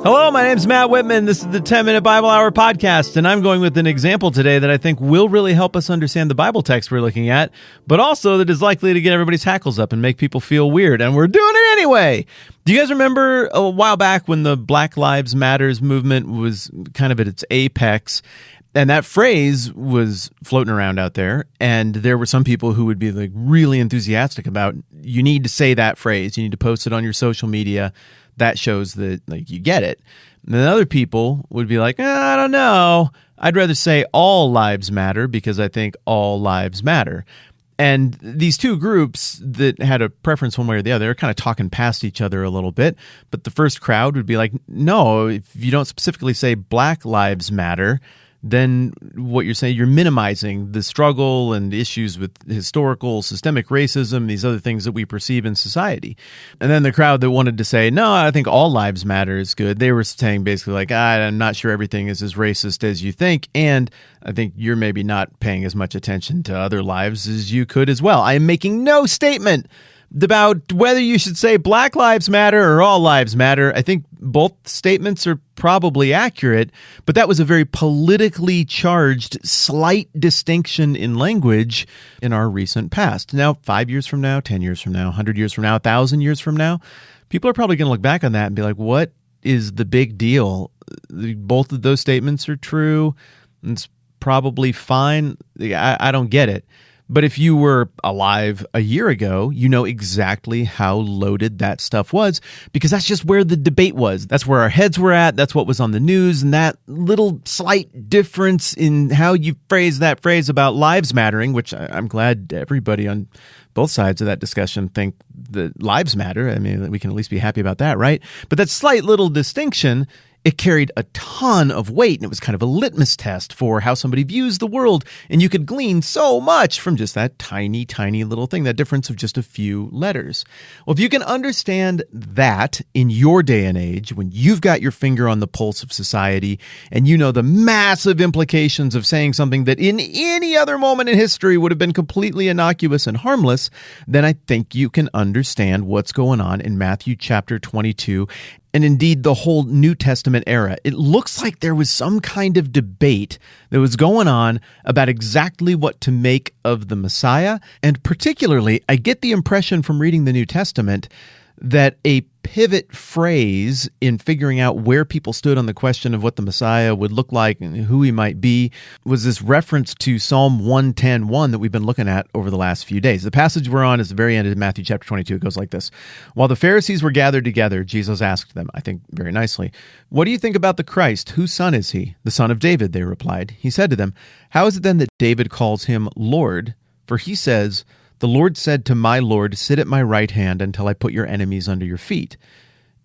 Hello, my name's Matt Whitman. This is the 10-Minute Bible Hour podcast, and I'm going with an example today that I think will really help us understand the Bible text we're looking at, but also that is likely to get everybody's hackles up and make people feel weird, and we're doing it anyway. Do you guys remember a while back when the Black Lives Matters movement was kind of at its apex? And that phrase was floating around out there, and there were some people who would be like really enthusiastic about, you need to say that phrase, you need to post it on your social media. That shows that like you get it. And then other people would be like, I don't know. I'd rather say all lives matter because I think all lives matter. And these two groups that had a preference one way or the other are kind of talking past each other a little bit. But the first crowd would be like, no, if you don't specifically say Black Lives Matter, then what you're saying, you're minimizing the struggle and issues with historical, systemic racism, these other things that we perceive in society. And then the crowd that wanted to say, no, I think all lives matter is good, they were saying basically like, I'm not sure everything is as racist as you think, and I think you're maybe not paying as much attention to other lives as you could as well. I am making no statement about whether you should say Black Lives Matter or all lives matter. I think both statements are probably accurate, but that was a very politically charged, slight distinction in language in our recent past. Now, 5 years from now, 10 years from now, 100 years from now, 1,000 years from now, people are probably going to look back on that and be like, what is the big deal? Both of those statements are true. It's probably fine. I don't get it. But if you were alive a year ago, you know exactly how loaded that stuff was, because that's just where the debate was. That's where our heads were at. That's what was on the news. And that little slight difference in how you phrase that phrase about lives mattering, which I'm glad everybody on both sides of that discussion think that lives matter. I mean, we can at least be happy about that, right? But that slight little distinction, it carried a ton of weight, and it was kind of a litmus test for how somebody views the world. And you could glean so much from just that tiny, tiny little thing, that difference of just a few letters. Well, if you can understand that in your day and age, when you've got your finger on the pulse of society, and you know the massive implications of saying something that in any other moment in history would have been completely innocuous and harmless, then I think you can understand what's going on in Matthew chapter 22. And indeed, the whole New Testament era. It looks like there was some kind of debate that was going on about exactly what to make of the Messiah. And particularly, I get the impression from reading the New Testament that a pivot phrase in figuring out where people stood on the question of what the Messiah would look like and who he might be was this reference to Psalm 110:1 that we've been looking at over the last few days. The passage we're on is the very end of Matthew chapter 22. It goes like this. While the Pharisees were gathered together, Jesus asked them, I think very nicely, "What do you think about the Christ? Whose son is he?" "The son of David," they replied. He said to them, "How is it then that David calls him Lord? For he says, 'The Lord said to my Lord, sit at my right hand until I put your enemies under your feet.'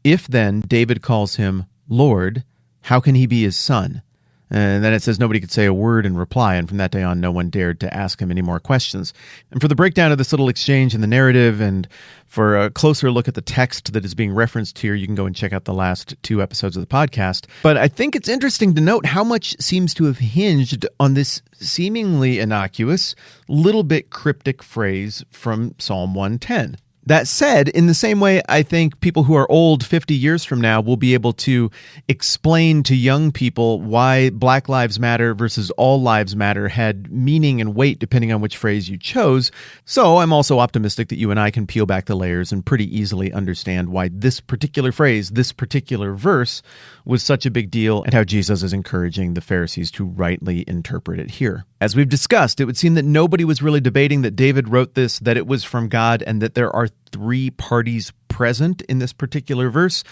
If then David calls him Lord, how can he be his son?" And then it says nobody could say a word in reply, and from that day on, no one dared to ask him any more questions. And for the breakdown of this little exchange in the narrative, and for a closer look at the text that is being referenced here, you can go and check out the last 2 episodes of the podcast. But I think it's interesting to note how much seems to have hinged on this seemingly innocuous, little bit cryptic phrase from Psalm 110. That said, in the same way, I think people who are old 50 years from now will be able to explain to young people why Black Lives Matter versus all lives matter had meaning and weight depending on which phrase you chose. So I'm also optimistic that you and I can peel back the layers and pretty easily understand why this particular phrase, this particular verse, was such a big deal and how Jesus is encouraging the Pharisees to rightly interpret it here. As we've discussed, it would seem that nobody was really debating that David wrote this, that it was from God, and that there are 3 parties present in this particular verse.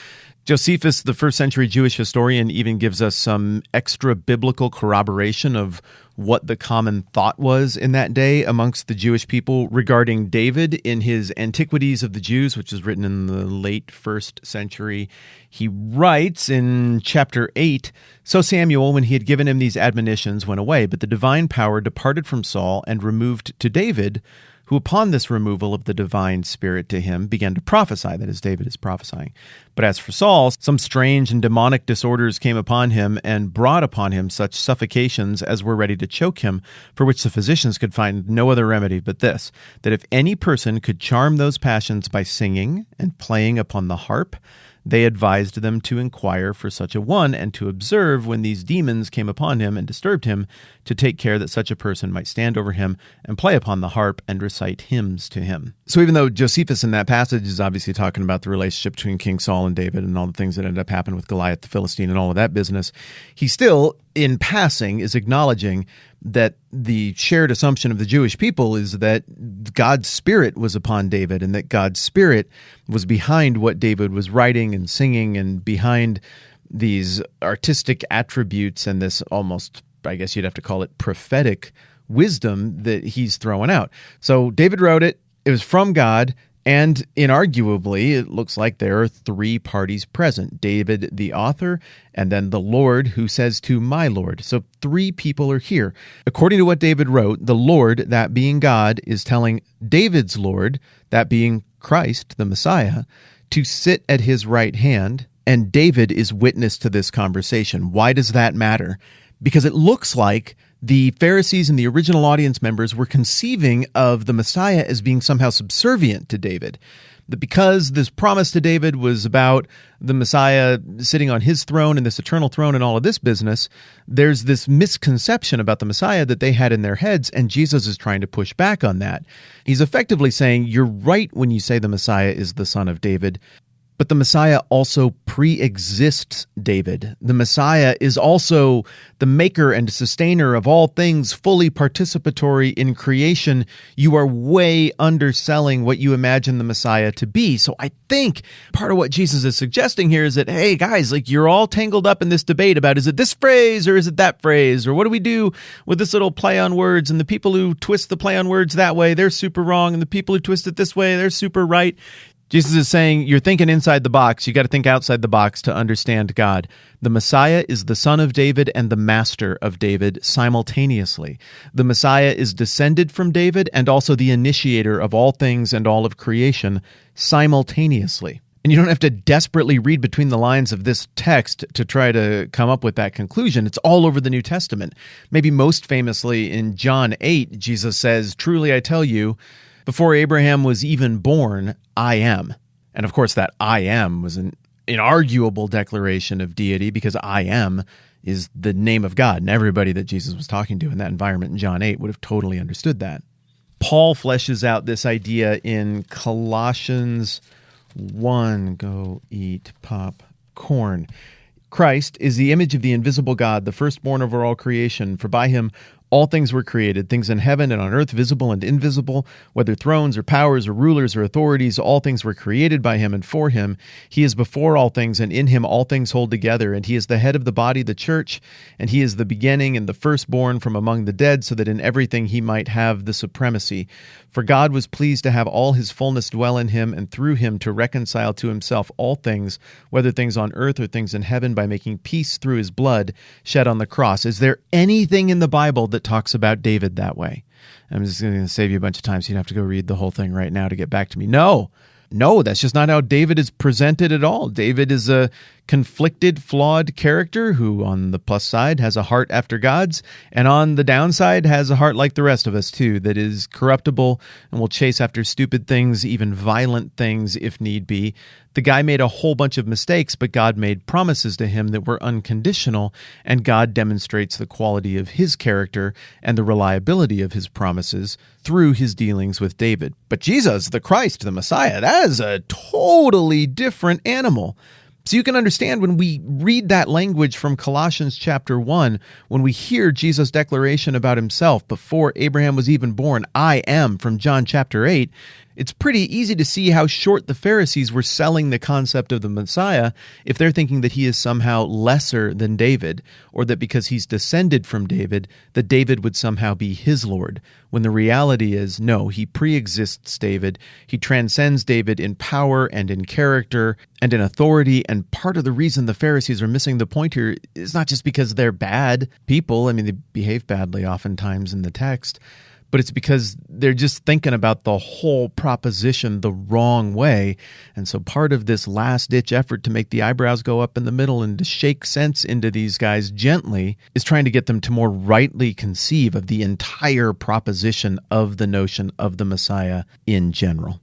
Josephus, the first century Jewish historian, even gives us some extra biblical corroboration of what the common thought was in that day amongst the Jewish people regarding David in his Antiquities of the Jews, which is written in the late 1st century. He writes in chapter 8, "So Samuel, when he had given him these admonitions, went away, but the divine power departed from Saul and removed to David, who upon this removal of the divine spirit to him began to prophesy," that is, David is prophesying. "But as for Saul, some strange and demonic disorders came upon him and brought upon him such suffocations as were ready to choke him, for which the physicians could find no other remedy but this, that if any person could charm those passions by singing and playing upon the harp, they advised them to inquire for such a one and to observe when these demons came upon him and disturbed him, to take care that such a person might stand over him and play upon the harp and recite hymns to him. So even though Josephus in that passage is obviously talking about the relationship between King Saul and David and all the things that ended up happening with Goliath the Philistine and all of that business, he still, in passing, is acknowledging that the shared assumption of the Jewish people is that God's Spirit was upon David and that God's Spirit was behind what David was writing and singing and behind these artistic attributes and this almost, I guess you'd have to call it, prophetic wisdom that he's throwing out. So David wrote it. It was from God. And inarguably, it looks like there are three parties present: David, the author, and then the Lord who says to my Lord. So three people are here. According to what David wrote, the Lord, that being God, is telling David's Lord, that being Christ, the Messiah, to sit at his right hand, and David is witness to this conversation. Why does that matter? Because it looks like the Pharisees and the original audience members were conceiving of the Messiah as being somehow subservient to David. That because this promise to David was about the Messiah sitting on his throne and this eternal throne and all of this business, there's this misconception about the Messiah that they had in their heads, and Jesus is trying to push back on that. He's effectively saying, you're right when you say the Messiah is the son of David, but the Messiah also pre-exists David. The Messiah is also the maker and sustainer of all things, fully participatory in creation. You are way underselling what you imagine the Messiah to be. So I think part of what Jesus is suggesting here is that, hey, guys, like, you're all tangled up in this debate about, is it this phrase or is it that phrase? Or what do we do with this little play on words? And the people who twist the play on words that way, they're super wrong. And the people who twist it this way, they're super right. Jesus is saying, you're thinking inside the box. You got to think outside the box to understand God. The Messiah is the son of David and the master of David simultaneously. The Messiah is descended from David and also the initiator of all things and all of creation simultaneously. And you don't have to desperately read between the lines of this text to try to come up with that conclusion. It's all over the New Testament. Maybe most famously in John 8, Jesus says, truly I tell you, before Abraham was even born, I am. And of course, that I am was an inarguable declaration of deity, because I am is the name of God. And everybody that Jesus was talking to in that environment in John 8 would have totally understood that. Paul fleshes out this idea in Colossians 1. Go eat popcorn. Christ is the image of the invisible God, the firstborn over all creation. For by him all things were created, things in heaven and on earth, visible and invisible, whether thrones or powers or rulers or authorities, all things were created by him and for him. He is before all things, and in him all things hold together. And he is the head of the body, the church, and he is the beginning and the firstborn from among the dead, so that in everything he might have the supremacy. For God was pleased to have all his fullness dwell in him, and through him to reconcile to himself all things, whether things on earth or things in heaven, by making peace through his blood shed on the cross. Is there anything in the Bible that talks about David that way? I'm just going to save you a bunch of time, so you'd have to go read the whole thing right now to get back to me. No, that's just not how David is presented at all. David is a conflicted, flawed character who, on the plus side, has a heart after God's, and on the downside, has a heart like the rest of us, too, that is corruptible and will chase after stupid things, even violent things, if need be. The guy made a whole bunch of mistakes, but God made promises to him that were unconditional, and God demonstrates the quality of his character and the reliability of his promises through his dealings with David. But Jesus, the Christ, the Messiah, that is a totally different animal. So you can understand when we read that language from Colossians chapter 1, when we hear Jesus' declaration about himself before Abraham was even born, I am, from John chapter 8, it's pretty easy to see how short the Pharisees were selling the concept of the Messiah if they're thinking that he is somehow lesser than David, or that because he's descended from David, that David would somehow be his Lord, when the reality is, no, he pre-exists David, he transcends David in power and in character and in authority, and part of the reason the Pharisees are missing the point here is not just because they're bad people, I mean, they behave badly oftentimes in the text, but it's because they're just thinking about the whole proposition the wrong way. And so part of this last-ditch effort to make the eyebrows go up in the middle and to shake sense into these guys gently is trying to get them to more rightly conceive of the entire proposition of the notion of the Messiah in general.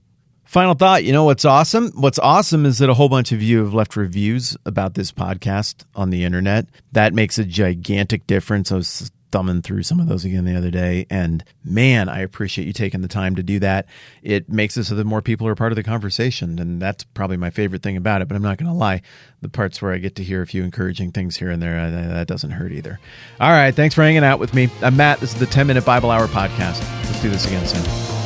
Final thought, you know what's awesome? What's awesome is that a whole bunch of you have left reviews about this podcast on the internet. That makes a gigantic difference. I was thumbing through some of those again the other day, and man, I appreciate you taking the time to do that. It makes it so that more people are part of the conversation, and that's probably my favorite thing about it, but I'm not going to lie. The parts where I get to hear a few encouraging things here and there, that doesn't hurt either. All right, thanks for hanging out with me. I'm Matt. This is the 10-Minute Bible Hour Podcast. Let's do this again soon.